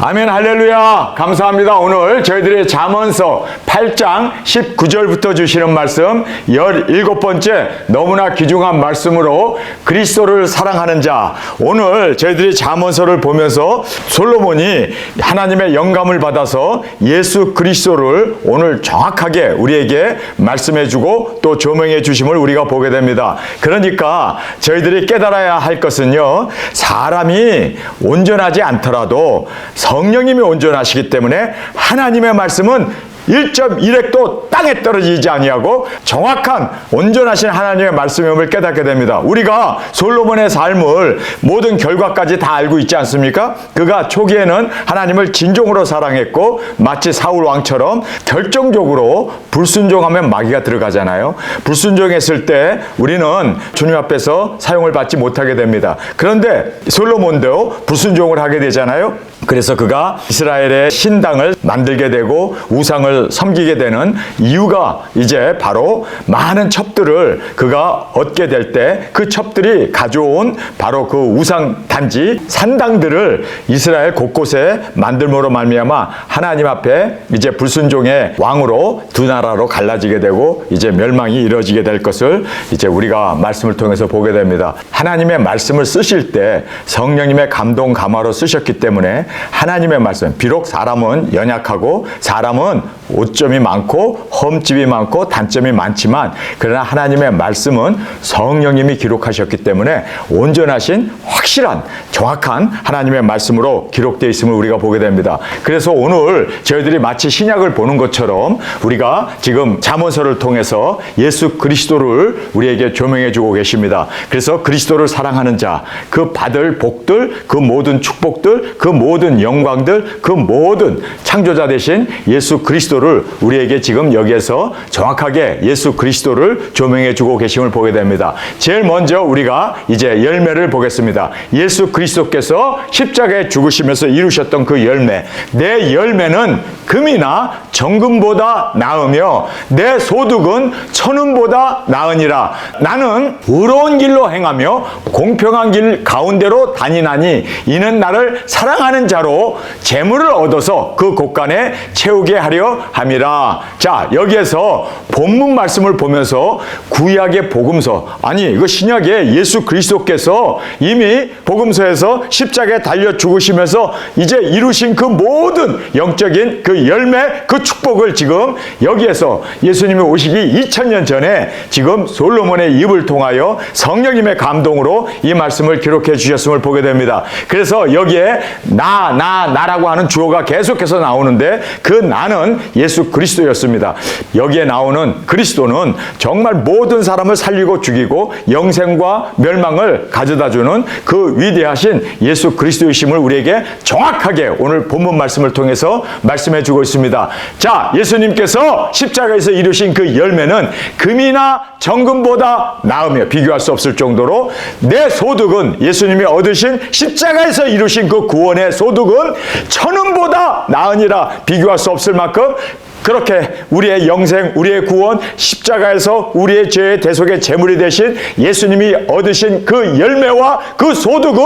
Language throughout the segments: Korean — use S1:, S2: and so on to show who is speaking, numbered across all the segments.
S1: 아멘, 할렐루야. 감사합니다. 오늘 저희들의 잠언서 8장 19절부터 주시는 말씀 17번째 너무나 귀중한 말씀으로 그리스도를 사랑하는 자. 오늘 저희들이 잠언서를 보면서 솔로몬이 하나님의 영감을 받아서 예수 그리스도를 오늘 정확하게 우리에게 말씀해 주고 또 조명해 주심을 우리가 보게 됩니다. 그러니까 저희들이 깨달아야 할 것은요, 사람이 온전하지 않더라도 성령님이 온전하시기 때문에 하나님의 말씀은 1.1핵도 땅에 떨어지지 아니하고 정확한 온전하신 하나님의 말씀임을 깨닫게 됩니다. 우리가 솔로몬의 삶을 모든 결과까지 다 알고 있지 않습니까? 그가 초기에는 하나님을 진정으로 사랑했고 마치 사울 왕처럼 결정적으로 불순종하면 마귀가 들어가잖아요. 불순종했을 때 우리는 주님 앞에서 사용을 받지 못하게 됩니다. 그런데 솔로몬도 불순종을 하게 되잖아요. 그래서 그가 이스라엘의 신당을 만들게 되고 우상을 섬기게 되는 이유가 이제 바로 많은 첩들을 그가 얻게 될 때 그 첩들이 가져온 바로 그 우상 단지 산당들을 이스라엘 곳곳에 만들므로 말미암아 하나님 앞에 이제 불순종의 왕으로 두 나라로 갈라지게 되고 이제 멸망이 이루어지게 될 것을 이제 우리가 말씀을 통해서 보게 됩니다. 하나님의 말씀을 쓰실 때 성령님의 감동 감화로 쓰셨기 때문에 하나님의 말씀, 비록 사람은 연약하고 사람은 오점이 많고 험집이 많고 단점이 많지만 그러나 하나님의 말씀은 성령님이 기록하셨기 때문에 온전하신 확실한 정확한 하나님의 말씀으로 기록되어 있음을 우리가 보게 됩니다. 그래서 오늘 저희들이 마치 신약을 보는 것처럼 우리가 지금 잠언서를 통해서 예수 그리스도를 우리에게 조명해 주고 계십니다. 그래서 그리스도를 사랑하는 자, 그 받을 복들, 그 모든 축복들, 그 모든 영광들, 그 모든 창조자 되신 예수 그리스도를 우리에게 지금 여기에서 정확하게 예수 그리스도를 조명해 주고 계심을 보게 됩니다. 제일 먼저 우리가 이제 열매를 보겠습니다. 예수 그리스도께서 십자가에 죽으시면서 이루셨던 그 열매, 내 열매는 금이나 정금보다 나으며 내 소득은 천은보다 나으니라. 나는 의로운 길로 행하며 공평한 길 가운데로 다니나니 이는 나를 사랑하는 자로 재물을 얻어서 그 곳간에 채우게 하려 함이라. 자, 여기에서 본문 말씀을 보면서 구약의 복음서, 아니 이거 신약의 예수 그리스도께서 이미 복음서에서 십자가에 달려 죽으시면서 이제 이루신 그 모든 영적인 그 열매, 그 축복을 지금 여기에서 예수님이 오시기 2000년 전에 지금 솔로몬의 입을 통하여 성령님의 감동으로 이 말씀을 기록해 주셨음을 보게 됩니다. 그래서 여기에 나라고 하는 주어가 계속해서 나오는데 그 나는 예수 그리스도였습니다. 여기에 나오는 그리스도는 정말 모든 사람을 살리고 죽이고 영생과 멸망을 가져다주는 그 위대하신 예수 그리스도이심을 우리에게 정확하게 오늘 본문 말씀을 통해서 말씀해 주고 있습니다. 자, 예수님께서 십자가에서 이루신 그 열매는 금이나 정금보다 나으며 비교할 수 없을 정도로 내 소득은 예수님이 얻으신 십자가에서 이루신 그 구원의 소득은 천은보다 나으니라. 비교할 수 없을 만큼 그렇게 우리의 영생, 우리의 구원, 십자가에서 우리의 죄의 대속의 제물이 되신 예수님이 얻으신 그 열매와 그 소득은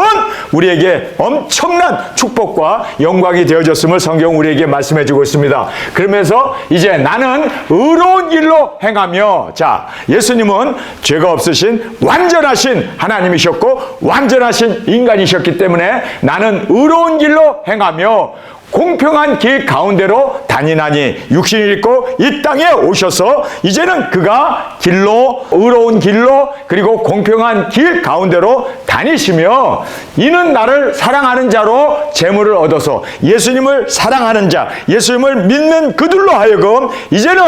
S1: 우리에게 엄청난 축복과 영광이 되어졌음을 성경은 우리에게 말씀해 주고 있습니다. 그러면서 이제 나는 의로운 길로 행하며, 자, 예수님은 죄가 없으신 완전하신 하나님이셨고 완전하신 인간이셨기 때문에 나는 의로운 길로 행하며 공평한 길 가운데로 다니나니, 육신을 입고 이 땅에 오셔서 이제는 그가 길로, 의로운 길로, 그리고 공평한 길 가운데로 다니시며 이는 나를 사랑하는 자로 재물을 얻어서, 예수님을 사랑하는 자, 예수님을 믿는 그들로 하여금 이제는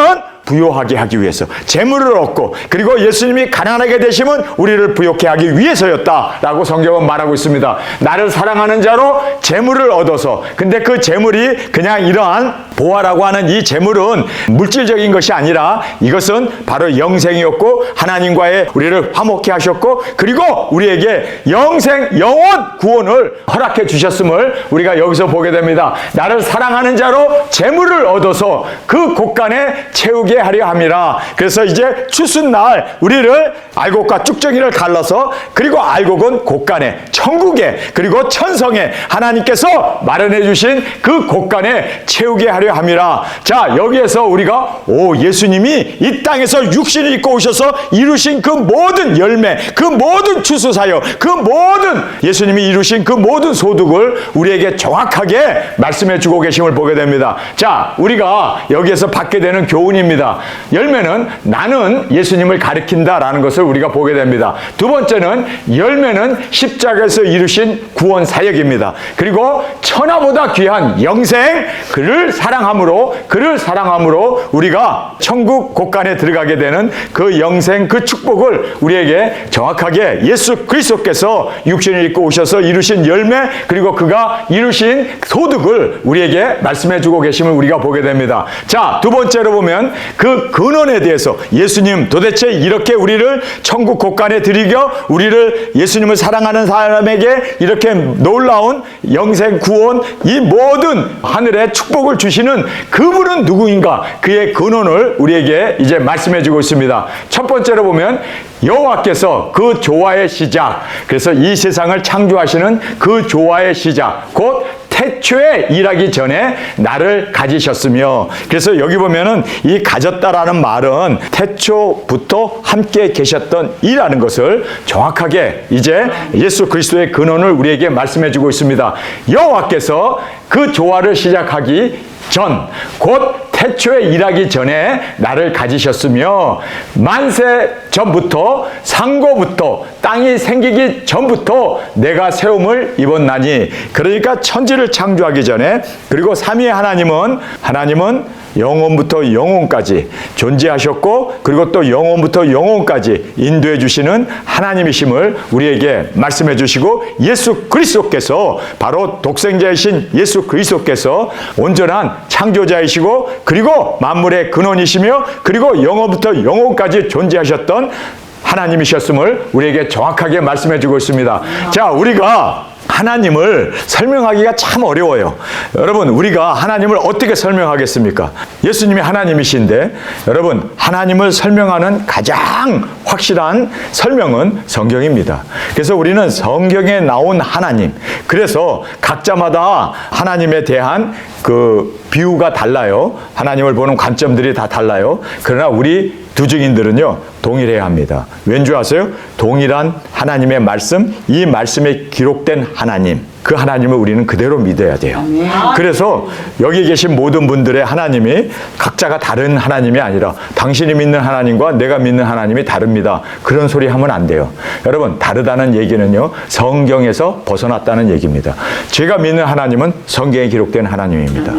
S1: 부요하게 하기 위해서 재물을 얻고, 그리고 예수님이 가난하게 되심은 우리를 부요케 하기 위해서였다라고 성경은 말하고 있습니다. 나를 사랑하는 자로 재물을 얻어서, 근데 그 재물이 그냥 이러한 보화라고 하는 이 재물은 물질적인 것이 아니라 이것은 바로 영생이었고 하나님과의 우리를 화목케 하셨고 그리고 우리에게 영생, 영원 구원을 허락해 주셨음을 우리가 여기서 보게 됩니다. 나를 사랑하는 자로 재물을 얻어서 그 곳간에 채우게 채우게 하려 함이라. 그래서 이제 추수날 우리를 알곡과 쭉정이를 갈라서 그리고 알곡은 곳간에 천국에 그리고 천성에 하나님께서 마련해 주신 그 곳간에 채우게 하려 함이라. 자, 여기에서 우리가 예수님이 이 땅에서 육신을 입고 오셔서 이루신 그 모든 열매, 그 모든 추수 사역, 그 모든 예수님이 이루신 그 모든 소득을 우리에게 정확하게 말씀해 주고 계심을 보게 됩니다. 자, 우리가 여기에서 받게 되는 교훈입니다. 열매는 나는 예수님을 가리킨다라는 것을 우리가 보게 됩니다. 두 번째는 열매는 십자가에서 이루신 구원 사역입니다. 그리고 천하보다 귀한 영생, 그를 사랑함으로 우리가 천국 곳간에 들어가게 되는 그 영생, 그 축복을 우리에게 정확하게 예수 그리스도께서 육신을 입고 오셔서 이루신 열매, 그리고 그가 이루신 소득을 우리에게 말씀해 주고 계심을 우리가 보게 됩니다. 자, 두 번째로 보면 그 근원에 대해서 예수님 도대체 이렇게 우리를 천국 곳간에 들이겨 우리를 예수님을 사랑하는 사람에게 이렇게 놀라운 영생 구원, 이 모든 하늘의 축복을 주시는 그분은 누구인가? 그의 근원을 우리에게 이제 말씀해 주고 있습니다. 첫 번째로 보면 여호와께서 그 조화의 시작, 그래서 이 세상을 창조하시는 그 조화의 시작, 곧 태초에 일하기 전에 나를 가지셨으며, 그래서 여기 보면은 이 가졌다라는 말은 태초부터 함께 계셨던 이라는 것을 정확하게 이제 예수 그리스도의 근원을 우리에게 말씀해 주고 있습니다. 여호와께서 그 조화를 시작하기 전, 곧 태초에 일하기 전에 나를 가지셨으며, 만세 전부터, 상고부터, 땅이 생기기 전부터 내가 세움을 입었나니. 그러니까 천지를 창조하기 전에, 그리고 삼위의 하나님은 영원부터 영원까지 존재하셨고, 그리고 또 영원부터 영원까지 인도해 주시는 하나님이심을 우리에게 말씀해 주시고, 예수 그리스도께서 바로 독생자이신 예수 그리스도께서 온전한 창조자이시고, 그리고 만물의 근원이시며, 그리고 영원부터 영원까지 존재하셨던 하나님이셨음을 우리에게 정확하게 말씀해 주고 있습니다. 자, 우리가 하나님을 설명하기가 참 어려워요. 여러분, 우리가 하나님을 어떻게 설명하겠습니까? 예수님이 하나님이신데, 여러분, 하나님을 설명하는 가장 확실한 설명은 성경입니다. 그래서 우리는 성경에 나온 하나님, 그래서 각자마다 하나님에 대한 그 비유가 달라요. 하나님을 보는 관점들이 다 달라요. 그러나 우리 두증인들은요, 동일해야 합니다. 왠지 아세요? 동일한 하나님의 말씀, 이 말씀에 기록된 하나님, 그 하나님을 우리는 그대로 믿어야 돼요. 그래서 여기 계신 모든 분들의 하나님이 각자가 다른 하나님이 아니라 당신이 믿는 하나님과 내가 믿는 하나님이 다릅니다. 그런 소리 하면 안 돼요. 여러분, 다르다는 얘기는요, 성경에서 벗어났다는 얘기입니다. 제가 믿는 하나님은 성경에 기록된 하나님입니다.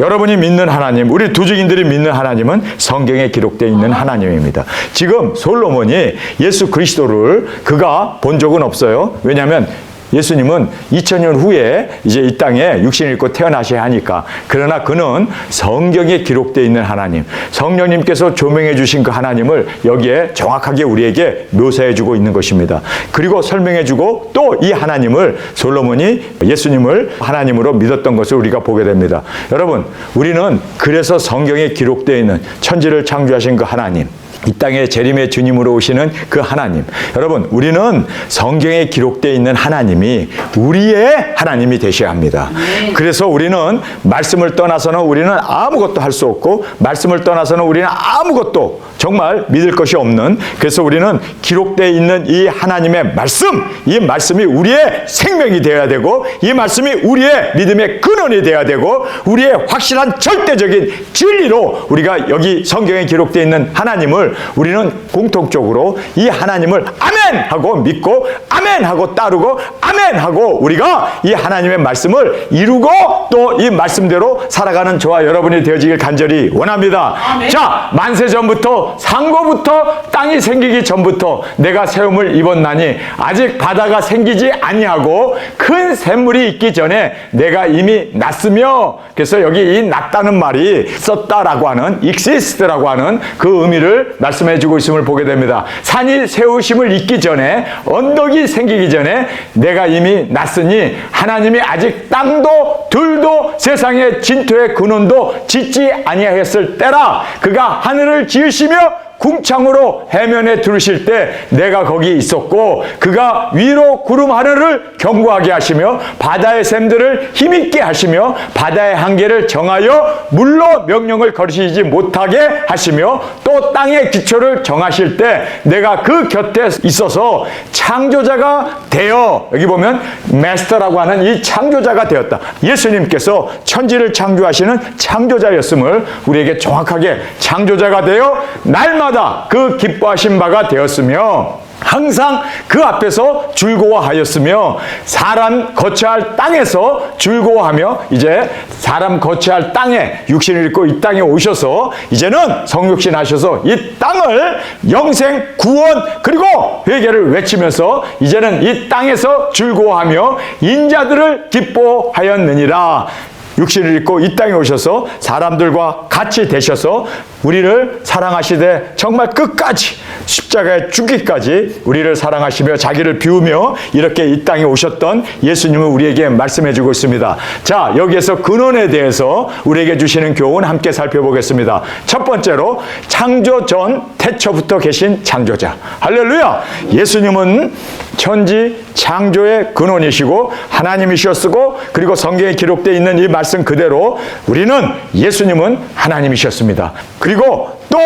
S1: 여러분이 믿는 하나님, 우리 두증인들이 믿는 하나님은 성경에 기록되어 있는 하나님입니다. 지금 솔로몬이 예수 그리스도를 그가 본 적은 없어요. 왜냐하면 예수님은 2000년 후에 이제 이 땅에 육신을 입고 태어나셔야 하니까. 그러나 그는 성경에 기록되어 있는 하나님, 성령님께서 조명해 주신 그 하나님을 여기에 정확하게 우리에게 묘사해 주고 있는 것입니다. 그리고 설명해 주고 또 이 하나님을 솔로몬이 예수님을 하나님으로 믿었던 것을 우리가 보게 됩니다. 여러분, 우리는 그래서 성경에 기록되어 있는 천지를 창조하신 그 하나님, 이 땅에 재림의 주님으로 오시는 그 하나님, 여러분, 우리는 성경에 기록되어 있는 하나님이 우리의 하나님이 되셔야 합니다. 그래서 우리는 말씀을 떠나서는 우리는 아무것도 할 수 없고, 말씀을 떠나서는 우리는 아무것도 정말 믿을 것이 없는, 그래서 우리는 기록되어 있는 이 하나님의 말씀, 이 말씀이 우리의 생명이 되어야 되고, 이 말씀이 우리의 믿음의 근원이 되어야 되고, 우리의 확실한 절대적인 진리로 우리가 여기 성경에 기록되어 있는 하나님을 우리는 공통적으로 이 하나님을 아멘 하고 믿고, 아멘 하고 따르고, 아멘 하고 우리가 이 하나님의 말씀을 이루고 또 이 말씀대로 살아가는 저와 여러분이 되어지길 간절히 원합니다. 아멘. 자, 만세 전부터 상고부터 땅이 생기기 전부터 내가 세움을 입었나니 아직 바다가 생기지 아니하고 큰 샘물이 있기 전에 내가 이미 났으며, 그래서 여기 이 났다는 말이 썼다라고 하는 exist라고 하는 그 의미를 말씀해 주고 있음을 보게 됩니다. 산이 세우심을 잇기 전에, 언덕이 생기기 전에 내가 이미 났으니 하나님이 아직 땅도 들도 세상의 진토의 근원도 짓지 아니하였을 때라. 그가 하늘을 지으시며 궁창으로 해면에 두르실 때 내가 거기 있었고, 그가 위로 구름 하늘을 견고하게 하시며 바다의 샘들을 힘있게 하시며 바다의 한계를 정하여 물로 명령을 거르시지 못하게 하시며 또 땅의 기초를 정하실 때 내가 그 곁에 있어서 창조자가 되어, 여기 보면 마스터라고 하는 이 창조자가 되었다. 예수님께서 천지를 창조하시는 창조자였음을 우리에게 정확하게 창조자가 되어 날마다 그 기뻐하신 바가 되었으며 항상 그 앞에서 즐거워하였으며 사람 거처할 땅에서 즐거워하며, 이제 사람 거처할 땅에 육신을 입고 이 땅에 오셔서 이제는 성육신 하셔서 이 땅을 영생, 구원, 그리고 회개를 외치면서 이제는 이 땅에서 즐거워하며 인자들을 기뻐하였느니라. 육신을 입고 이 땅에 오셔서 사람들과 같이 되셔서 우리를 사랑하시되 정말 끝까지 십자가에 죽기까지 우리를 사랑하시며 자기를 비우며 이렇게 이 땅에 오셨던 예수님을 우리에게 말씀해 주고 있습니다. 자, 여기에서 근원에 대해서 우리에게 주시는 교훈 함께 살펴보겠습니다. 첫 번째로 창조 전 태초부터 계신 창조자. 할렐루야! 예수님은 천지 창조의 근원이시고 하나님이셨고, 그리고 성경에 기록되어 있는 이 말씀 그대로 우리는 예수님은 하나님이셨습니다. 그리고 또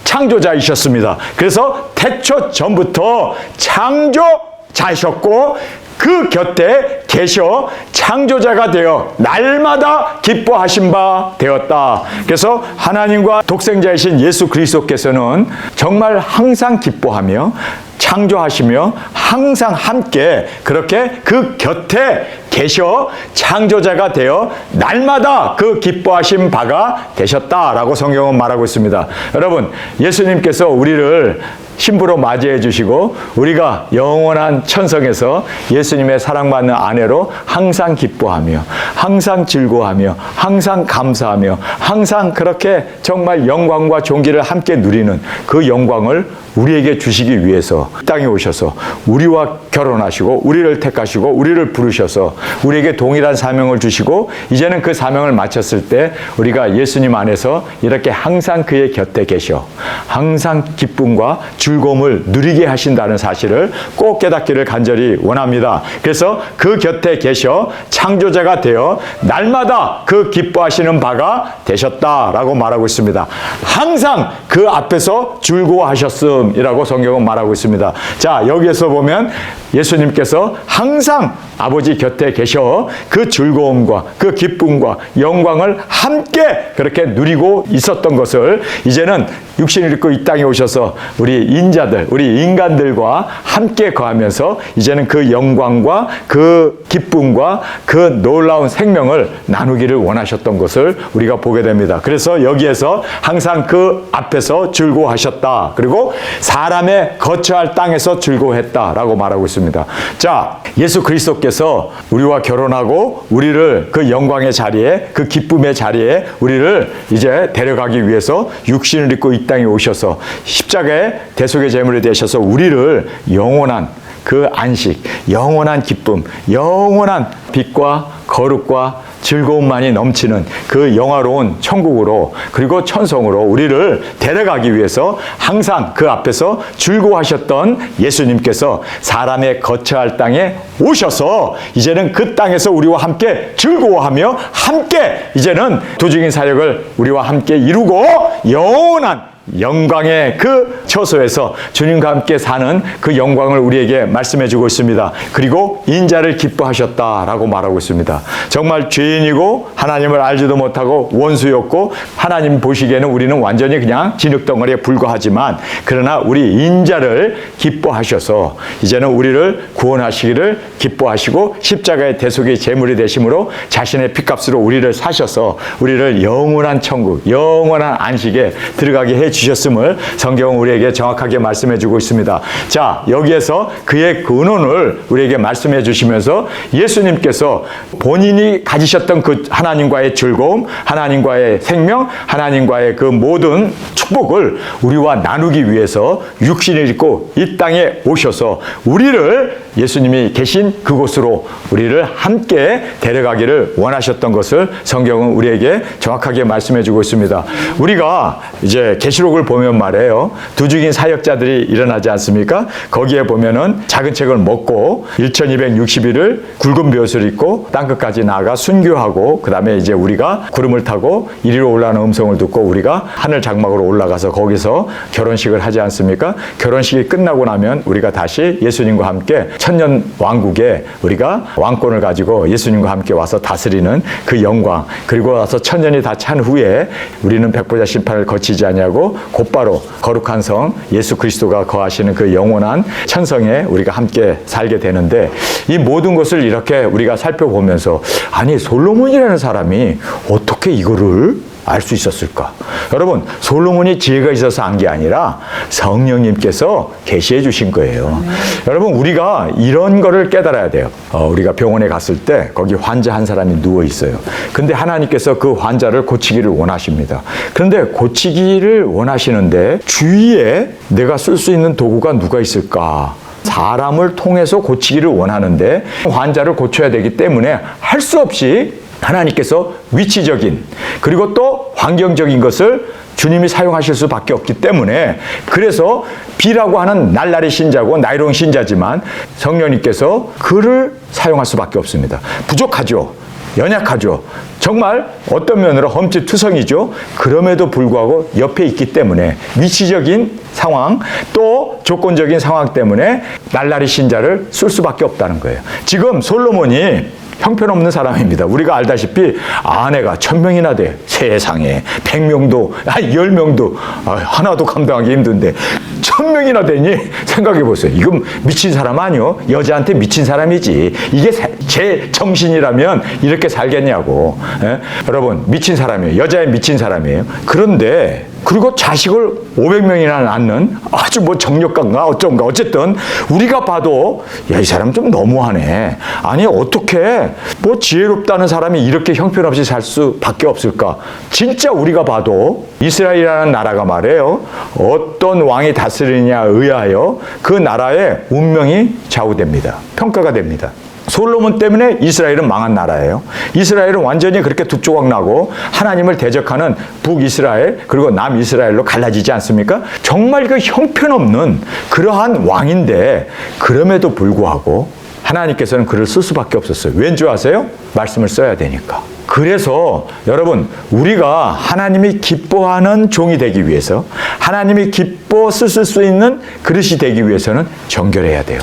S1: 창조자이셨습니다. 그래서 태초 전부터 창조자이셨고 그 곁에 계셔 창조자가 되어 날마다 기뻐하신 바 되었다. 그래서 하나님과 독생자이신 예수 그리스도께서는 정말 항상 기뻐하며 창조하시며 항상 함께 그렇게 그 곁에 계셔 창조자가 되어 날마다 그 기뻐하신 바가 되셨다라고 성경은 말하고 있습니다. 여러분, 예수님께서 우리를 신부로 맞이해 주시고 우리가 영원한 천성에서 예수님의 사랑받는 아내로 항상 기뻐하며 항상 즐거워하며 항상 감사하며 항상 그렇게 정말 영광과 존귀를 함께 누리는 그 영광을 우리에게 주시기 위해서 땅에 오셔서 우리와 결혼하시고 우리를 택하시고 우리를 부르셔서 우리에게 동일한 사명을 주시고 이제는 그 사명을 마쳤을 때 우리가 예수님 안에서 이렇게 항상 그의 곁에 계셔 항상 기쁨과 즐거움을 누리게 하신다는 사실을 꼭 깨닫기를 간절히 원합니다. 그래서 그 곁에 계셔 창조자가 되어 날마다 그 기뻐하시는 바가 되셨다라고 말하고 있습니다. 항상 그 앞에서 즐거워하셨음이라고 성경은 말하고 있습니다. 자, 여기에서 보면 예수님께서 항상 아버지 곁에 계셔 그 즐거움과 그 기쁨과 영광을 함께 그렇게 누리고 있었던 것을 이제는 육신을 입고 이 땅에 오셔서 우리 인자들, 우리 인간들과 함께 거하면서 이제는 그 영광과 그 기쁨과 그 놀라운 생명을 나누기를 원하셨던 것을 우리가 보게 됩니다. 그래서 여기에서 항상 그 앞에서 즐거워하셨다. 그리고 사람의 거처할 땅에서 즐거워했다라고 말하고 있습니다. 자, 예수 그리스도께서 우리와 결혼하고 우리를 그 영광의 자리에 그 기쁨의 자리에 우리를 이제 데려가기 위해서 육신을 입고 이 땅에 오셔서 십자가의 대속의 제물이 되셔서 우리를 영원한 그 안식, 영원한 기쁨, 영원한 빛과 거룩과 즐거움만이 넘치는 그 영화로운 천국으로 그리고 천성으로 우리를 데려가기 위해서 항상 그 앞에서 즐거워하셨던 예수님께서 사람의 거처할 땅에 오셔서 이제는 그 땅에서 우리와 함께 즐거워하며 함께 이제는 도중인 사역을 우리와 함께 이루고 영원한 영광의 그 처소에서 주님과 함께 사는 그 영광을 우리에게 말씀해 주고 있습니다. 그리고 인자를 기뻐하셨다라고 말하고 있습니다. 정말 죄인이고 하나님을 알지도 못하고 원수였고 하나님 보시기에는 우리는 완전히 그냥 진흙덩어리에 불과하지만 그러나 우리 인자를 기뻐하셔서 이제는 우리를 구원하시기를 기뻐하시고 십자가의 대속의 제물이 되심으로 자신의 피값으로 우리를 사셔서 우리를 영원한 천국, 영원한 안식에 들어가게 해 주셨음을 성경은 우리에게 정확하게 말씀해 주고 있습니다. 자, 여기에서 그의 근원을 우리에게 말씀해 주시면서 예수님께서 본인이 가지셨던 그 하나님과의 즐거움, 하나님과의 생명, 하나님과의 그 모든 축복을 우리와 나누기 위해서 육신을 입고 이 땅에 오셔서 우리를 예수님이 계신 그곳으로 우리를 함께 데려가기를 원하셨던 것을 성경은 우리에게 정확하게 말씀해 주고 있습니다. 우리가 이제 계시록을 보면 말이에요. 두 죽인 사역자들이 일어나지 않습니까? 거기에 보면은 작은 책을 먹고 1260일을 굵은 벼옷을 입고 땅끝까지 나아가 순교하고 그 다음에 이제 우리가 구름을 타고 이리로 올라오는 음성을 듣고 우리가 하늘 장막으로 올라가서 거기서 결혼식을 하지 않습니까? 결혼식이 끝나고 나면 우리가 다시 예수님과 함께 천년 왕국에 우리가 왕권을 가지고 예수님과 함께 와서 다스리는 그 영광, 그리고 와서 천년이 다 찬 후에 우리는 백보자 심판을 거치지 아니하고 곧바로 거룩한 성 예수 그리스도가 거하시는 그 영원한 천성에 우리가 함께 살게 되는데, 이 모든 것을 이렇게 우리가 살펴보면서 아니 솔로몬이라는 사람이 어떻게 이거를 알 수 있었을까? 여러분, 솔로몬이 지혜가 있어서 안 게 아니라 성령님께서 계시해 주신 거예요. 여러분, 우리가 이런 거를 깨달아야 돼요. 우리가 병원에 갔을 때 거기 환자 한 사람이 누워 있어요. 근데 하나님께서 그 환자를 고치기를 원하십니다. 그런데 고치기를 원하시는데 주위에 내가 쓸 수 있는 도구가 누가 있을까? 사람을 통해서 고치기를 원하는데 환자를 고쳐야 되기 때문에 할 수 없이 하나님께서 위치적인 그리고 또 환경적인 것을 주님이 사용하실 수밖에 없기 때문에, 그래서 비라고 하는 날라리 신자고 나이롱 신자지만 성령님께서 그를 사용할 수밖에 없습니다. 부족하죠. 연약하죠. 정말 어떤 면으로 험지투성이죠. 그럼에도 불구하고 옆에 있기 때문에 위치적인 상황 또 조건적인 상황 때문에 날라리 신자를 쓸 수밖에 없다는 거예요. 지금 솔로몬이 형편없는 사람입니다. 우리가 알다시피 아내가 1000명이나 돼. 세상에 100명도 10명도 하나도 감당하기 힘든데 1000명이나 되니 생각해 보세요. 이건 미친 사람 아니요? 여자한테 미친 사람이지. 이게 제 정신이라면 이렇게 살겠냐고. 예? 여러분, 미친 사람이에요. 여자애 미친 사람이에요. 그런데 그리고 자식을 500명이나 낳는 아주 뭐 정력가인가 어쩐가 어쨌든 우리가 봐도 야, 이 사람 좀 너무하네. 아니 어떻게 뭐 지혜롭다는 사람이 이렇게 형편없이 살 수밖에 없을까? 진짜 우리가 봐도 이스라엘이라는 나라가 말이에요. 어떤 왕이 다스리느냐에 의하여 그 나라의 운명이 좌우됩니다. 평가가 됩니다. 솔로몬 때문에 이스라엘은 망한 나라예요. 이스라엘은 완전히 그렇게 두 조각 나고 하나님을 대적하는 북이스라엘 그리고 남이스라엘로 갈라지지 않습니까? 정말 그 형편없는 그러한 왕인데 그럼에도 불구하고 하나님께서는 그를 쓸 수밖에 없었어요. 왠 줄 아세요? 말씀을 써야 되니까. 그래서 여러분, 우리가 하나님이 기뻐하는 종이 되기 위해서, 하나님이 기뻐 쓰실 수 있는 그릇이 되기 위해서는 정결해야 돼요.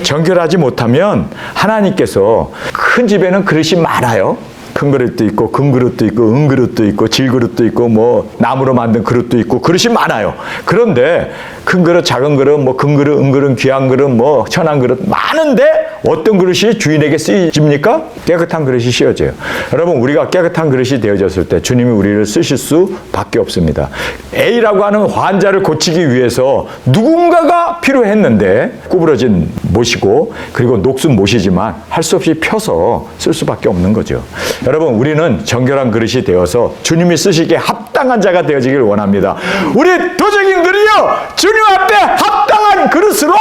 S1: 정결하지 못하면 하나님께서 큰 집에는 그릇이 많아요. 큰 그릇도 있고 금 그릇도 있고 은 그릇도 있고 질 그릇도 있고 뭐 나무로 만든 그릇도 있고 그릇이 많아요. 그런데 큰 그릇, 작은 그릇, 뭐 금 그릇, 은 그릇, 귀한 그릇, 뭐 천한 그릇 많은데 어떤 그릇이 주인에게 쓰여집니까? 깨끗한 그릇이 씌워져요. 여러분, 우리가 깨끗한 그릇이 되어졌을 때 주님이 우리를 쓰실 수밖에 없습니다. A라고 하는 환자를 고치기 위해서 누군가가 필요했는데 구부러진 못이고 그리고 녹슨 못이지만 할 수 없이 펴서 쓸 수밖에 없는 거죠. 여러분, 우리는 정결한 그릇이 되어서 주님이 쓰시기에 합당한 자가 되어지길 원합니다. 우리 도적인 그릇이요, 주님 앞에 합당한 그릇으로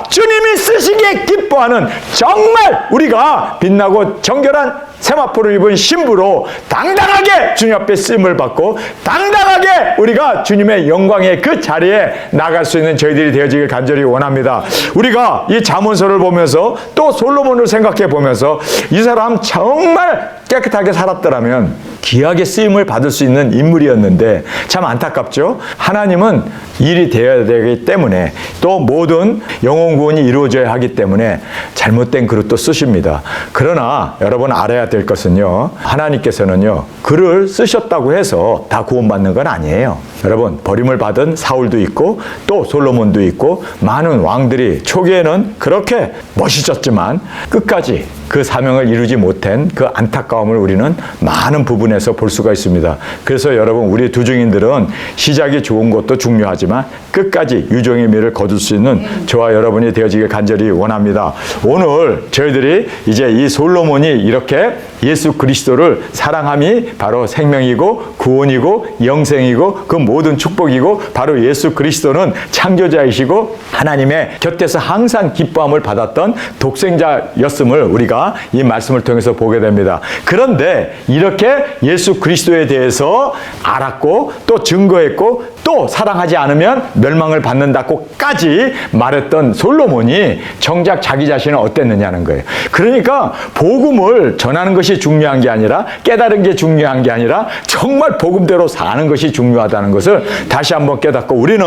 S1: 주님이 쓰시기에 기뻐하는 정말 우리가 빛나고 정결한 세마포를 입은 신부로 당당하게 주님 앞에 쓰임을 받고 당당하게 우리가 주님의 영광의 그 자리에 나갈 수 있는 저희들이 되어지길 간절히 원합니다. 우리가 이 잠언서를 보면서 또 솔로몬을 생각해 보면서 이 사람 정말 깨끗하게 살았더라면 귀하게 쓰임을 받을 수 있는 인물이었는데 참 안타깝죠. 하나님은 일이 되어야 되기 때문에 또 모든 영혼 구원이 이루어져야 하기 때문에 잘못된 그릇도 쓰십니다. 그러나 여러분 알아야 될 것은요, 하나님께서는요 그를 쓰셨다고 해서 다 구원받는 건 아니에요. 여러분, 버림을 받은 사울도 있고 또 솔로몬도 있고 많은 왕들이 초기에는 그렇게 멋있었지만 끝까지 그 사명을 이루지 못한 그 안타까움을 우리는 많은 부분에 본문에서 볼 수가 있습니다. 그래서 여러분, 우리 두중인들은 시작이 좋은 것도 중요하지만 끝까지 유종의 미를 거둘 수 있는 저와 여러분이 되어지길 간절히 원합니다. 오늘 저희들이 이제 이 솔로몬이 이렇게 예수 그리스도를 사랑함이 바로 생명이고 구원이고 영생이고 그 모든 축복이고, 바로 예수 그리스도는 창조자이시고 하나님의 곁에서 항상 기뻐함을 받았던 독생자였음을 우리가 이 말씀을 통해서 보게 됩니다. 그런데 이렇게 예수 그리스도에 대해서 알았고 또 증거했고 또 사랑하지 않으면 멸망을 받는다고까지 말했던 솔로몬이 정작 자기 자신은 어땠느냐는 거예요. 그러니까 복음을 전하는 것이 중요한 게 아니라, 깨달은 게 중요한 게 아니라 정말 복음대로 사는 것이 중요하다는 것을 다시 한번 깨닫고, 우리는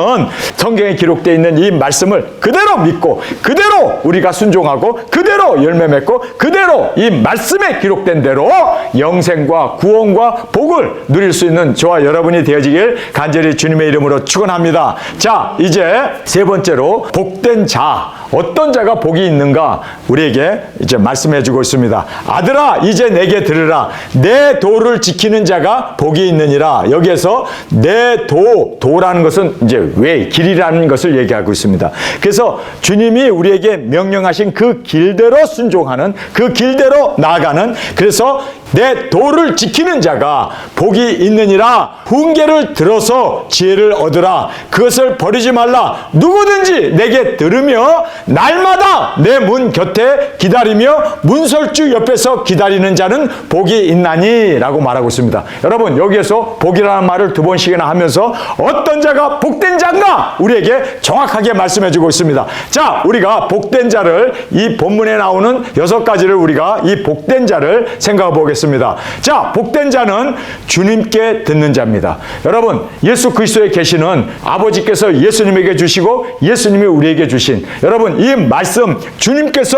S1: 성경에 기록되어 있는 이 말씀을 그대로 믿고 그대로 우리가 순종하고 그대로 열매 맺고 그대로 이 말씀에 기록된 대로 영생과 구원과 복을 누릴 수 있는 저와 여러분이 되어지길 간절히 주님의 이름으로 축원합니다. 자, 이제 세 번째로 복된 자, 어떤 자가 복이 있는가 우리에게 이제 말씀해 주고 있습니다. 아들아, 이제 내게 들으라. 내 도를 지키는 자가 복이 있느니라. 여기에서 내 도라는 것은 이제 왜, 길이라는 것을 얘기하고 있습니다. 그래서 주님이 우리에게 명령하신 그 길대로 순종하는, 그 길대로 나아가는, 그래서 내 도를 지키는 자가 복이 있느니라. 훈계를 들어서 지혜를 얻으라. 그것을 버리지 말라. 누구든지 내게 들으며 날마다 내 문 곁에 기다리며 문설주 옆에서 기다리는 자는 복이 있나니 라고 말하고 있습니다. 여러분, 여기에서 복이라는 말을 두 번씩이나 하면서 어떤 자가 복된 자인가 우리에게 정확하게 말씀해 주고 있습니다. 자, 우리가 복된 자를, 이 본문에 나오는 6가지를 우리가 이 복된 자를 생각해 보겠습니다. 자, 복된 자는 주님께 듣는 자입니다. 여러분, 예수 그리스도에 계시는 아버지께서 예수님에게 주시고 예수님이 우리에게 주신, 여러분, 이 말씀, 주님께서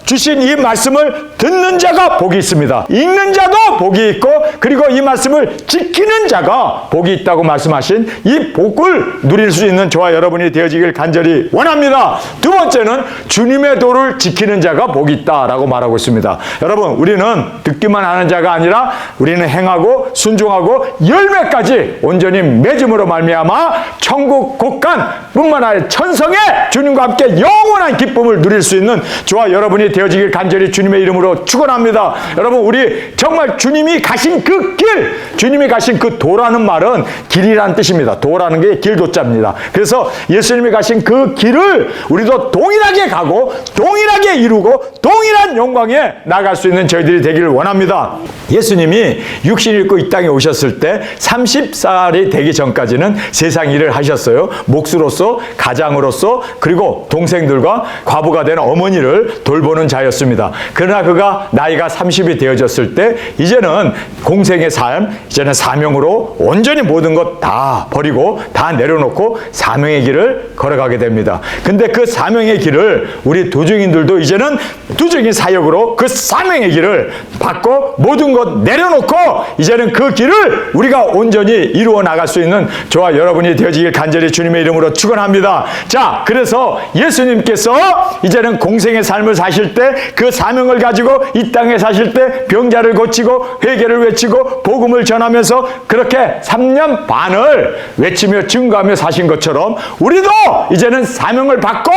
S1: 주신 이 말씀을 듣는 자가 복이 있습니다. 읽는 자도 복이 있고, 그리고 이 말씀을 지키는 자가 복이 있다고 말씀하신 이 복을 누릴 수 있는 저와 여러분이 되어지길 간절히 원합니다. 두 번째는 주님의 도를 지키는 자가 복이 있다라고 말하고 있습니다. 여러분, 우리는 듣기만 하는 자가 아니라 우리는 행하고 순종하고 열매까지 온전히 맺음으로 말미암아 천국 곳간 뿐만 아니라 천성에 주님과 함께 영원한 기쁨을 누릴 수 있는 저와 여러분이 되어지길 간절히 주님의 이름으로 축원합니다. 여러분, 우리 정말 주님이 가신 그 길, 주님이 가신 그 도라는 말은 길이라는 뜻입니다. 도라는 게 길도자입니다. 그래서 예수님이 가신 그 길을 우리도 동일하게 가고 동일하게 이루고 동일한 영광에 나갈 수 있는 저희들이 되기를 원합니다. 예수님이 육신을 입고 이 땅에 오셨을 때 30살이 되기 전까지는 세상 일을 하셨어요. 목수로서, 가장으로서, 그리고 동생들과 과부가 된 어머니를 돌보는 자였습니다. 그러나 그가 나이가 30이 되어졌을 때 이제는 공생의 삶, 이제는 사명으로 온전히 모든 것 다 버리고 다 내려놓고 사명의 길을 걸어가게 됩니다. 근데 그 사명의 길을 우리 두중인들도 이제는 두중인 사역으로 그 사명의 길을 받고 모든 것 내려놓고 이제는 그 길을 우리가 온전히 이루어 나갈 수 있는 저와 여러분이 되어지길 간절히 주님의 이름으로 축원합니다. 자, 그래서 예수님께서 이제는 공생의 삶을 사실 때 그 사명을 가지고 이 땅에 사실 때 병자를 고치고 회개를 외치고 복음을 전하면서 그렇게 3년 반을 외치며 증거하며 사신 것처럼 우리도 이제는 사명을 받고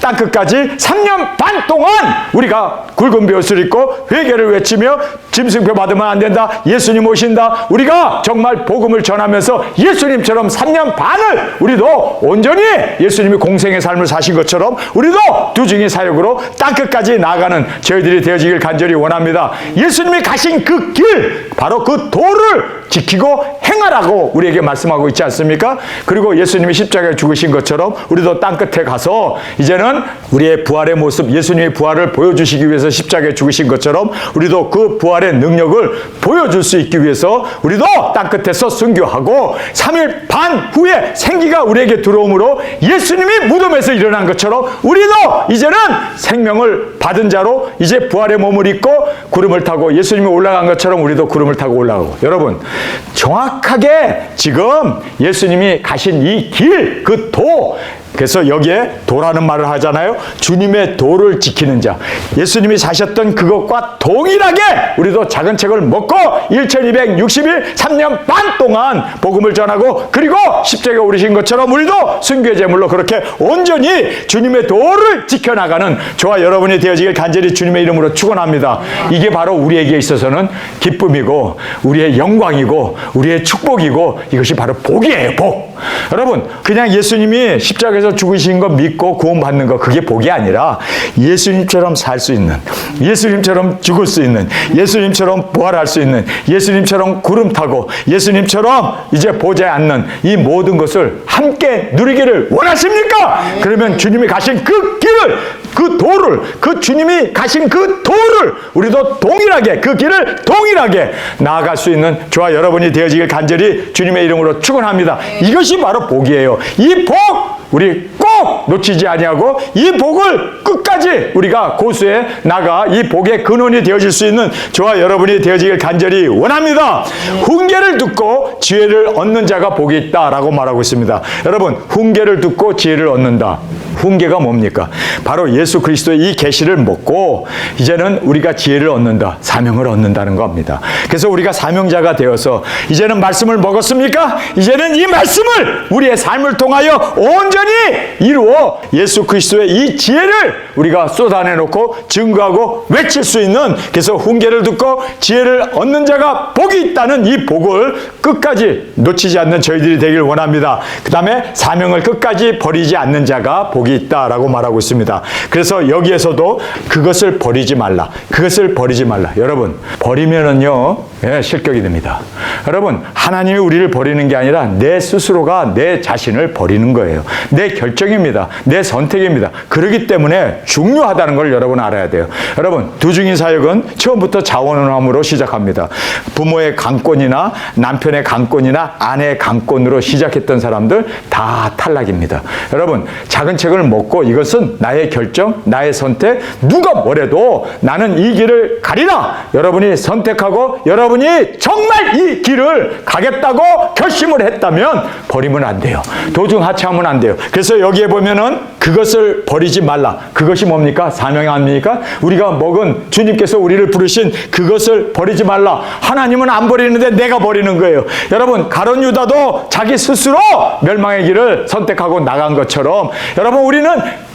S1: 땅끝까지 3년 반 동안 우리가 굵은 벼슬 입고 회개를 외치며 짐승표 받으면 안 된다, 예수님 오신다, 우리가 정말 복음을 전하면서 예수님처럼 3년 반을 우리도 온전히 예수님이 공생의 삶을 사신 것처럼 우리도 두중인 사역으로 땅끝까지 나아가는 저희들이 되어지길 간절히 원합니다. 예수님이 가신 그 길, 바로 그 도를 지키고 행하라고 우리에게 말씀하고 있지 않습니까? 그리고 예수님이 십자가에 죽으신 것처럼 우리도 땅끝에 가서 이제는 우리의 부활의 모습, 예수님의 부활을 보여주시기 위해서 십자가에 죽으신 것처럼 우리도 그 부활의 능력을 보여줄 수 있기 위해서 우리도 땅끝에서 순교하고 3일 반 후에 생기가 우리에게 들어오므로 예수님이 무덤에서 일어난 것처럼 우리도 이제는 생명을 받은 자로 이제 부활의 몸을 입고 구름을 타고 예수님이 올라간 것처럼 우리도 구름을 타고 올라가고, 여러분 정확하게 지금 예수님이 가신 이 길, 그 도, 그래서 여기에 도라는 말을 하잖아요. 주님의 도를 지키는 자. 예수님이 사셨던 그것과 동일하게 우리도 작은 책을 먹고 1260일 3년 반 동안 복음을 전하고, 그리고 십자가에 오르신 것처럼 우리도 순교의 제물로 그렇게 온전히 주님의 도를 지켜나가는 저와 여러분이 되어지길 간절히 주님의 이름으로 축원합니다. 이게 바로 우리에게 있어서는 기쁨이고 우리의 영광이고 우리의 축복이고 이것이 바로 복이에요. 복. 여러분, 그냥 예수님이 십자가에서 죽으신 거 믿고 구원받는 거, 그게 복이 아니라 예수님처럼 살 수 있는, 예수님처럼 죽을 수 있는, 예수님처럼 부활할 수 있는, 예수님처럼 구름 타고 예수님처럼 이제 보좌에 앉는 이 모든 것을 함께 누리기를 원하십니까? 그러면 주님이 가신 그 길을, 그 도를, 그 주님이 가신 그 도를 우리도 동일하게, 그 길을 동일하게 나아갈 수 있는 저와 여러분이 되어지길 간절히 주님의 이름으로 축원합니다. 이것이 바로 복이에요. 이 복 우리 꼭 놓치지 아니하고 이 복을 끝까지 우리가 고수해 나가 이 복의 근원이 되어질 수 있는 저와 여러분이 되어지길 간절히 원합니다. 훈계를 듣고 지혜를 얻는 자가 복이 있다라고 말하고 있습니다. 여러분, 훈계를 듣고 지혜를 얻는다. 훈계가 뭡니까? 바로 예수 그리스도의 이 계시를 먹고 이제는 우리가 지혜를 얻는다, 사명을 얻는다는 겁니다. 그래서 우리가 사명자가 되어서 이제는 말씀을 먹었습니까? 이제는 이 말씀을 우리의 삶을 통하여 온전히 이루어 예수 그리스도의 이 지혜를 우리가 쏟아내놓고 증거하고 외칠 수 있는, 그래서 훈계를 듣고 지혜를 얻는 자가 복이 있다는 이 복을 끝까지 놓치지 않는 저희들이 되길 원합니다. 그 다음에 사명을 끝까지 버리지 않는 자가 복이 있다라고 말하고 있습니다. 그래서 여기에서도 그것을 버리지 말라, 그것을 버리지 말라. 여러분, 버리면은요, 실격이 됩니다. 여러분, 하나님이 우리를 버리는 게 아니라 내 스스로가 내 자신을 버리는 거예요. 내 결정입니다. 내 선택입니다. 그렇기 때문에 중요하다는 걸 여러분 알아야 돼요. 여러분, 두중인 사역은 처음부터 자원함으로 시작합니다. 부모의 강권이나 남편의 강권이나 아내의 강권으로 시작했던 사람들 다 탈락입니다. 여러분, 작은 책을 먹고 이것은 나의 결정, 나의 선택, 누가 뭐래도 나는 이 길을 가리라. 여러분이 선택하고 여러분이 정말 이 길을 가겠다고 결심을 했다면 버리면 안 돼요. 도중하차하면 안 돼요. 그래서 여기에 보면은 그것을 버리지 말라. 그것이 뭡니까? 사명이 아닙니까? 우리가 먹은 주님께서 우리를 부르신 그것을 버리지 말라. 하나님은 안 버리는데 내가 버리는 거예요. 여러분, 가룟 유다도 자기 스스로 멸망의 길을 선택하고 나간 것처럼 여러분, 우리는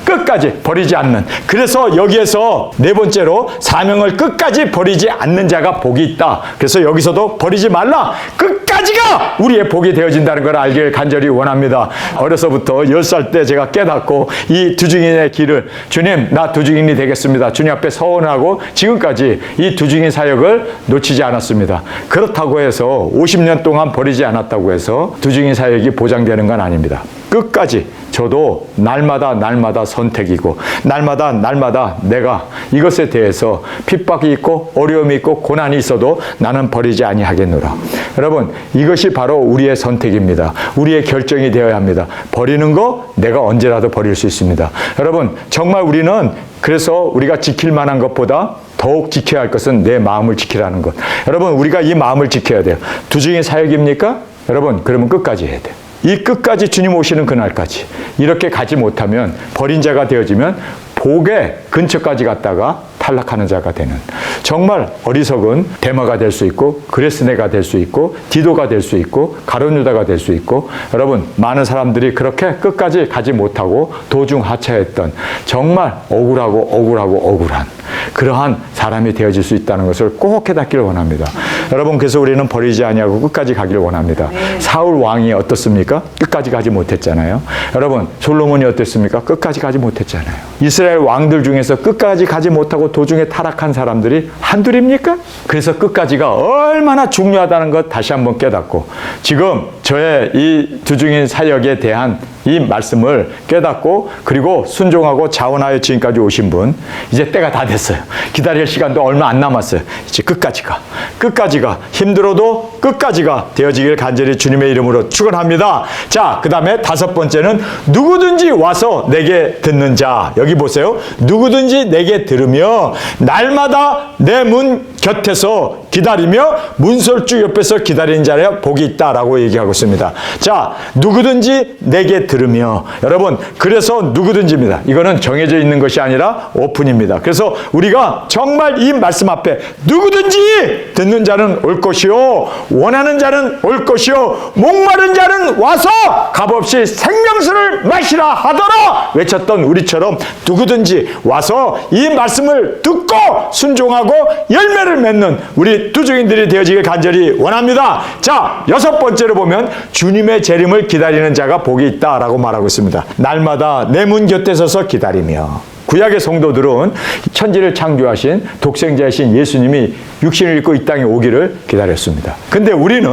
S1: 끝까지 버리지 않는, 그래서 여기에서 네 번째로 사명을 끝까지 버리지 않는 자가 복이 있다. 그래서 여기서도 버리지 말라. 끝까지가 우리의 복이 되어진다는 걸 알길 간절히 원합니다. 어려서부터 10살 때 제가 깨닫고 이 두중인의 길을, 주님, 나 두중인이 되겠습니다, 주님 앞에 서원하고 지금까지 이 두중인 사역을 놓치지 않았습니다. 그렇다고 해서 50년 동안 버리지 않았다고 해서 두중인 사역이 보장되는 건 아닙니다. 끝까지 저도 날마다 선택이고 날마다 내가 이것에 대해서 핍박이 있고 어려움이 있고 고난이 있어도 나는 버리지 아니하겠노라. 여러분, 이것이 바로 우리의 선택입니다. 우리의 결정이 되어야 합니다. 버리는 거 내가 언제라도 버릴 수 있습니다. 여러분, 정말 우리는 그래서 우리가 지킬 만한 것보다 더욱 지켜야 할 것은 내 마음을 지키라는 것. 여러분, 우리가 이 마음을 지켜야 돼요. 두중인 사역입니까? 여러분, 그러면 끝까지 해야 돼요. 이 끝까지 주님 오시는 그날까지 이렇게 가지 못하면 버린 자가 되어지면 복의 근처까지 갔다가 탈락하는 자가 되는, 정말 어리석은 데마가 될 수 있고 그레스네가 될 수 있고 디도가 될 수 있고 가룟 유다가 될 수 있고, 여러분, 많은 사람들이 그렇게 끝까지 가지 못하고 도중 하차했던 정말 억울한 그러한 사람이 되어질 수 있다는 것을 꼭 깨닫기를 원합니다. 여러분, 그래서 우리는 버리지 아니하고 끝까지 가기를 원합니다. 사울 왕이 어떻습니까? 끝까지 가지 못했잖아요. 여러분, 솔로몬이 어땠습니까? 끝까지 가지 못했잖아요. 이스라엘 왕들 중에서 끝까지 가지 못하고 도중에 타락한 사람들이 한둘입니까? 그래서 끝까지가 얼마나 중요하다는 것 다시 한번 깨닫고, 지금 저의 이 두중인 사역에 대한 이 말씀을 깨닫고 그리고 순종하고 자원하여 지금까지 오신 분, 이제 때가 다 됐어요. 기다릴 시간도 얼마 안 남았어요. 이제 끝까지가 힘들어도 끝까지가 되어지길 간절히 주님의 이름으로 축원합니다. 자, 그 다음에 다섯 번째는 누구든지 와서 내게 듣는 자. 여기 보세요. 누구든지 내게 들으며 날마다 내 문 곁에서 기다리며 문설주 옆에서 기다리는 자는 복이 있다라고 얘기하고 있습니다. 자, 누구든지 내게 들으며. 여러분, 그래서 누구든지입니다. 이거는 정해져 있는 것이 아니라 오픈입니다. 그래서 우리가 정말 이 말씀 앞에 누구든지 듣는 자는 올 것이요, 원하는 자는 올 것이요, 목마른 자는 와서 값없이 생명수를 마시라 하더라 외쳤던 우리처럼 누구든지 와서 이 말씀을 듣고 순종하고 열매를 맺는 우리 투중인들이 되어지길 간절히 원합니다. 자, 6번째로 보면 주님의 재림을 기다리는 자가 복이 있다라고 말하고 있습니다. 날마다 내 문 곁에 서서 기다리며. 구약의 성도들은 천지를 창조하신 독생자이신 예수님이 육신을 입고 이 땅에 오기를 기다렸습니다. 근데 우리는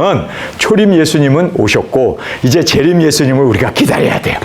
S1: 초림 예수님은 오셨고 이제 재림 예수님을 우리가 기다려야 돼요.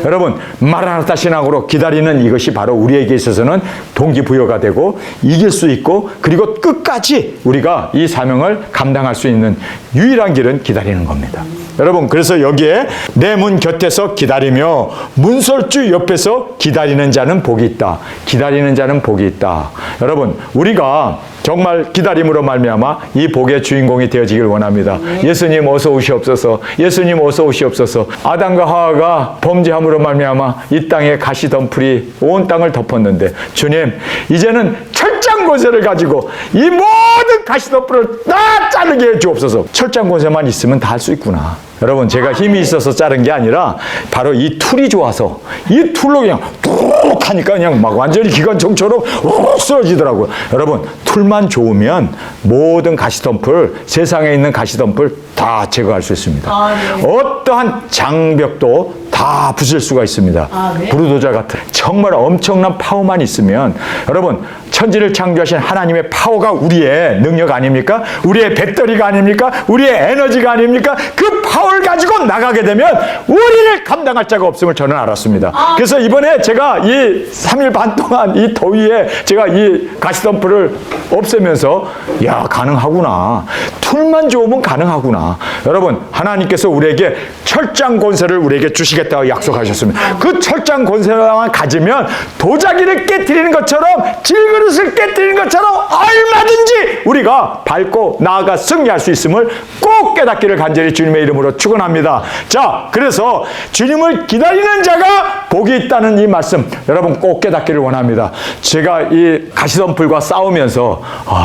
S1: 여러분, 마라나타 신앙으로 기다리는 이것이 바로 우리에게 있어서는 동기부여가 되고 이길 수 있고 그리고 끝까지 우리가 이 사명을 감당할 수 있는 유일한 길은 기다리는 겁니다. 여러분, 그래서 여기에 내 문 곁에서 기다리며 문설주 옆에서 기다리는 자는 복이 있다. 기다리는 자는 복이 있다. 여러분, 우리가 정말 기다림으로 말미암아 이 복의 주인공이 되어지길 원합니다. 예수님 어서 오시옵소서. 예수님 어서 오시옵소서. 아담과 하와가 범죄함으로 말미암아 이 땅에 가시덤불이 온 땅을 덮었는데 주님, 이제는 철장 권세를 가지고 이 모든 가시덤불을 다 자르게 해 주옵소서. 철장 권세만 있으면 다 할 수 있구나. 여러분, 제가 힘이 있어서 자른 게 아니라 바로 이 툴이 좋아서 이 툴로 그냥 뚝 하니까 그냥 막 완전히 기관총처럼 욱 쓰러지더라고요. 여러분, 툴만 좋으면 모든 가시덤불, 세상에 있는 가시덤불 다 제거할 수 있습니다. 네. 어떠한 장벽도 다 부술 수가 있습니다. 네. 부르도자 같은 정말 엄청난 파워만 있으면, 여러분, 천지를 창조하신 하나님의 파워가 우리의 능력 아닙니까? 우리의 배터리가 아닙니까? 우리의 에너지가 아닙니까? 그 파워를 가지고 나가게 되면 우리를 감당할 자가 없음을 저는 알았습니다. 그래서 이번에 제가 이 3일 반 동안 이 더위에 제가 이 가시덤불을 없애면서 야, 가능하구나. 툴만 좋으면 가능하구나. 여러분, 하나님께서 우리에게 철장 권세를 우리에게 주시겠다고 약속하셨습니다. 그 철장 권세만 가지면 도자기를 깨뜨리는 것처럼, 질그릇을 깨뜨리는 것처럼 얼마든지 우리가 밟고 나아가 승리할 수 있음을 꼭 깨닫기를 간절히 주님의 이름으로 축원합니다. 자, 그래서 주님을 기다리는 자가 복이 있다는 이 말씀 여러분 꼭 깨닫기를 원합니다. 제가 이 가시덤불과 싸우면서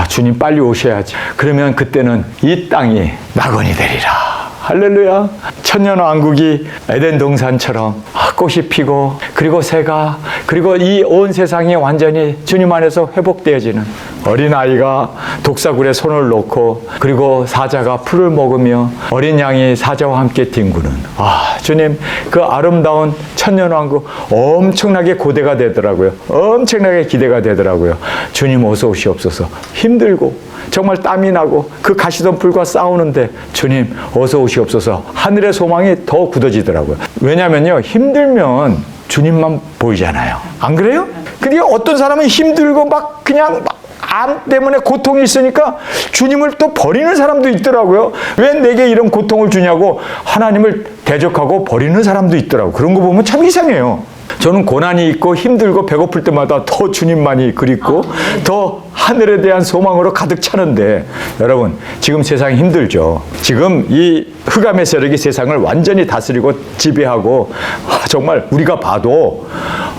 S1: 주님 빨리 오셔야지. 그러면 그때는 이 땅이 낙원이 되리라. 할렐루야. 천년왕국이 에덴 동산처럼 꽃이 피고 그리고 새가 그리고 이 온 세상이 완전히 주님 안에서 회복되어지는, 어린아이가 독사굴에 손을 놓고 그리고 사자가 풀을 먹으며 어린 양이 사자와 함께 뒹구는, 주님, 그 아름다운 천년왕국 엄청나게 고대가 되더라고요. 엄청나게 기대가 되더라고요. 주님 어서 오시옵소서. 힘들고 정말 땀이 나고 그 가시덤불과 싸우는데 주님 어서 오시옵소서. 하늘의 소망이 더 굳어지더라고요. 왜냐면요, 힘들면 주님만 보이잖아요. 안 그래요? 근데 어떤 사람은 힘들고 막 그냥 암 때문에 고통이 있으니까 주님을 또 버리는 사람도 있더라고요. 왜 내게 이런 고통을 주냐고 하나님을 대적하고 버리는 사람도 있더라고요. 그런 거 보면 참 이상해요. 저는 고난이 있고 힘들고 배고플 때마다 더 주님만이 그립고 더 하늘에 대한 소망으로 가득 차는데, 여러분, 지금 세상이 힘들죠. 지금 이 흑암의 세력이 세상을 완전히 다스리고 지배하고, 정말 우리가 봐도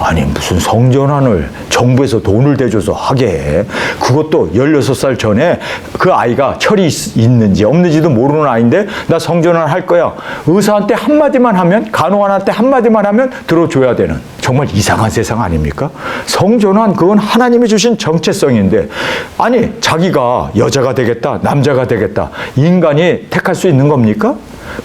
S1: 아니 무슨 성전환을 정부에서 돈을 대줘서 하게 해. 그것도 16살 전에 그 아이가 철이 있는지 없는지도 모르는 아이인데 나 성전환 할 거야. 의사한테 한마디만 하면, 간호원한테 한마디만 하면 들어줘야 되는, 정말 이상한 세상 아닙니까? 성전환, 그건 하나님이 주신 정체성인데, 아니 자기가 여자가 되겠다, 남자가 되겠다, 인간이 택할 수 있는 겁니까?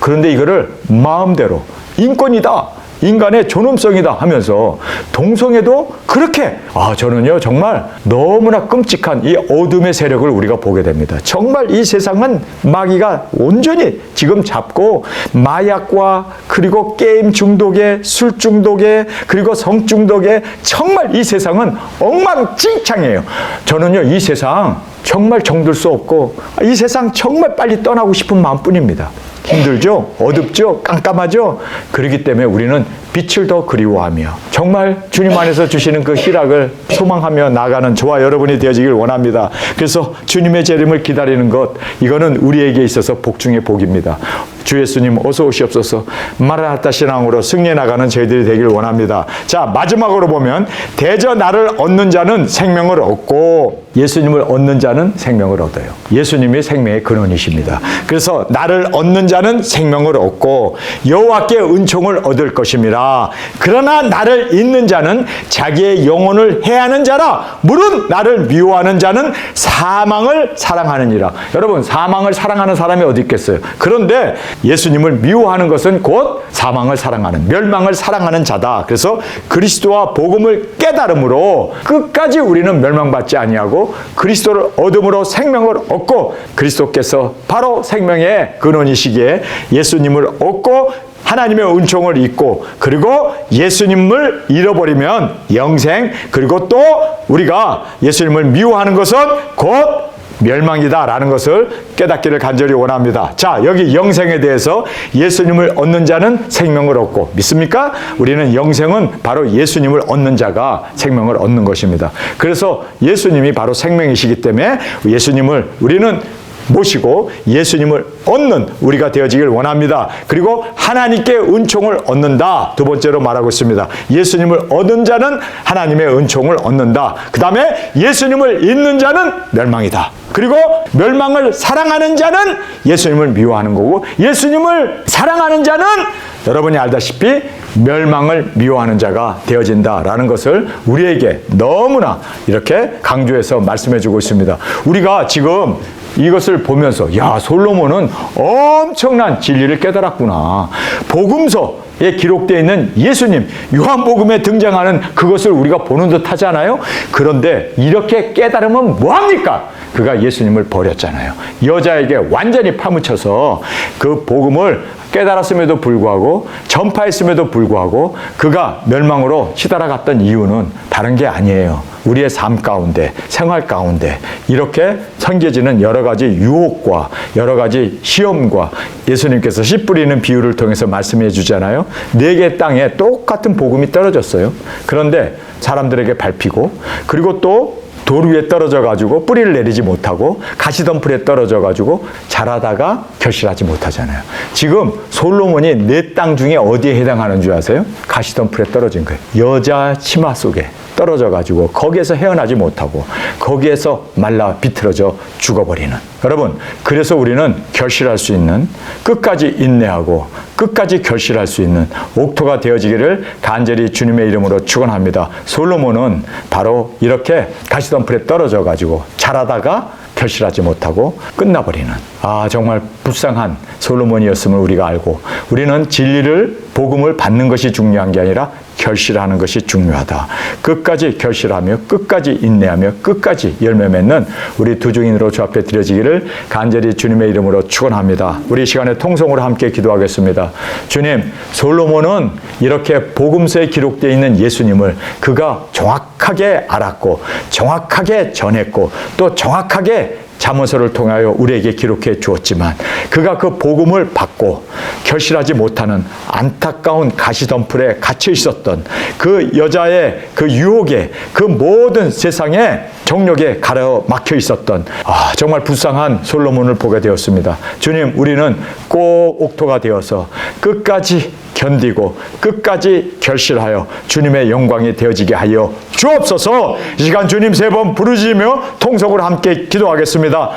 S1: 그런데 이거를 마음대로 인권이다, 인간의 존엄성이다 하면서 동성애도 그렇게, 저는요 정말 너무나 끔찍한 이 어둠의 세력을 우리가 보게 됩니다. 정말 이 세상은 마귀가 온전히 지금 잡고, 마약과 그리고 게임 중독에, 술 중독에, 그리고 성 중독에, 정말 이 세상은 엉망진창이에요. 저는요 이 세상 정말 정들 수 없고 이 세상 정말 빨리 떠나고 싶은 마음뿐입니다. 힘들죠? 어둡죠? 깜깜하죠? 그렇기 때문에 우리는 빛을 더 그리워하며 정말 주님 안에서 주시는 그 희락을 소망하며 나가는 저와 여러분이 되어지길 원합니다. 그래서 주님의 재림을 기다리는 것, 이거는 우리에게 있어서 복 중의 복입니다. 주 예수님 어서 오시옵소서. 마라나타 신앙으로 승리해 나가는 저희들이 되길 원합니다. 자, 마지막으로 보면 대저 나를 얻는 자는 생명을 얻고 예수님을 얻는 자는 생명을 얻어요. 예수님이 생명의 근원이십니다. 그래서 나를 얻는 자는 생명을 얻고 여호와께 은총을 얻을 것입니다. 그러나 나를 잊는 자는 자기의 영혼을 해하는 자라. 물은 나를 미워하는 자는 사망을 사랑하느니라. 여러분, 사망을 사랑하는 사람이 어디 있겠어요? 그런데 예수님을 미워하는 것은 곧 사망을 사랑하는, 멸망을 사랑하는 자다. 그래서 그리스도와 복음을 깨달음으로 끝까지 우리는 멸망받지 아니하고 그리스도를 얻음으로 생명을 얻고, 그리스도께서 바로 생명의 근원이시기에 예수님을 얻고 하나님의 은총을 잊고, 그리고 예수님을 잃어버리면 영생, 그리고 또 우리가 예수님을 미워하는 것은 곧 멸망이다라는 것을 깨닫기를 간절히 원합니다. 자, 여기 영생에 대해서 예수님을 얻는 자는 생명을 얻고, 믿습니까? 우리는 영생은 바로 예수님을 얻는 자가 생명을 얻는 것입니다. 그래서 예수님이 바로 생명이시기 때문에 예수님을 우리는 모시고 예수님을 얻는 우리가 되어지길 원합니다. 그리고 하나님께 은총을 얻는다. 두 번째로 말하고 있습니다. 예수님을 얻은 자는 하나님의 은총을 얻는다. 그 다음에 예수님을 잊는 자는 멸망이다. 그리고 멸망을 사랑하는 자는 예수님을 미워하는 거고, 예수님을 사랑하는 자는 여러분이 알다시피 멸망을 미워하는 자가 되어진다라는 것을 우리에게 너무나 이렇게 강조해서 말씀해 주고 있습니다. 우리가 지금 이것을 보면서 야, 솔로몬은 엄청난 진리를 깨달았구나. 복음서에 기록되어 있는 예수님, 요한복음에 등장하는 그것을 우리가 보는 듯 하잖아요. 그런데 이렇게 깨달으면 뭐합니까? 그가 예수님을 버렸잖아요. 여자에게 완전히 파묻혀서 그 복음을 깨달았음에도 불구하고, 전파했음에도 불구하고 그가 멸망으로 치달아갔던 이유는 다른 게 아니에요. 우리의 삶 가운데, 생활 가운데 이렇게 생겨지는 여러 가지 유혹과 여러 가지 시험과, 예수님께서 씨 뿌리는 비유를 통해서 말씀해 주잖아요. 4개 땅에 똑같은 복음이 떨어졌어요. 그런데 사람들에게 밟히고, 그리고 또 돌 위에 떨어져 가지고 뿌리를 내리지 못하고 가시덤불에 떨어져 가지고 자라다가 결실하지 못하잖아요. 지금 솔로몬이 4땅 중에 어디에 해당하는 줄 아세요? 가시덤불에 떨어진 거예요. 여자 치마 속에 떨어져 가지고 거기에서 헤어나지 못하고 거기에서 말라 비틀어져 죽어버리는. 여러분, 그래서 우리는 결실할 수 있는, 끝까지 인내하고 끝까지 결실할 수 있는 옥토가 되어지기를 간절히 주님의 이름으로 축원합니다. 솔로몬은 바로 이렇게 가시덤불에 떨어져 가지고 자라다가 결실하지 못하고 끝나버리는, 정말 불쌍한 솔로몬이었음을 우리가 알고, 우리는 진리를, 복음을 받는 것이 중요한 게 아니라 결실하는 것이 중요하다. 끝까지 결실하며 끝까지 인내하며 끝까지 열매 맺는 우리 두 증인으로 주 앞에 드려지기를 간절히 주님의 이름으로 축원합니다. 우리 시간에 통성으로 함께 기도하겠습니다. 주님, 솔로몬은 이렇게 복음서에 기록되어 있는 예수님을 그가 정확하게 알았고 정확하게 전했고 또 정확하게 잠언서를 통하여 우리에게 기록해 주었지만, 그가 그 복음을 받고 결실하지 못하는 안타까운 가시덤불에 갇혀 있었던 그 여자의 그 유혹에, 그 모든 세상의 정욕에 가로막혀 있었던 정말 불쌍한 솔로몬을 보게 되었습니다. 주님, 우리는 꼭 옥토가 되어서 끝까지 견디고 끝까지 결실하여 주님의 영광이 되어지게 하여 주옵소서. 이 시간 주님 3번 부르짖으며 통성으로 함께 기도하겠습니다.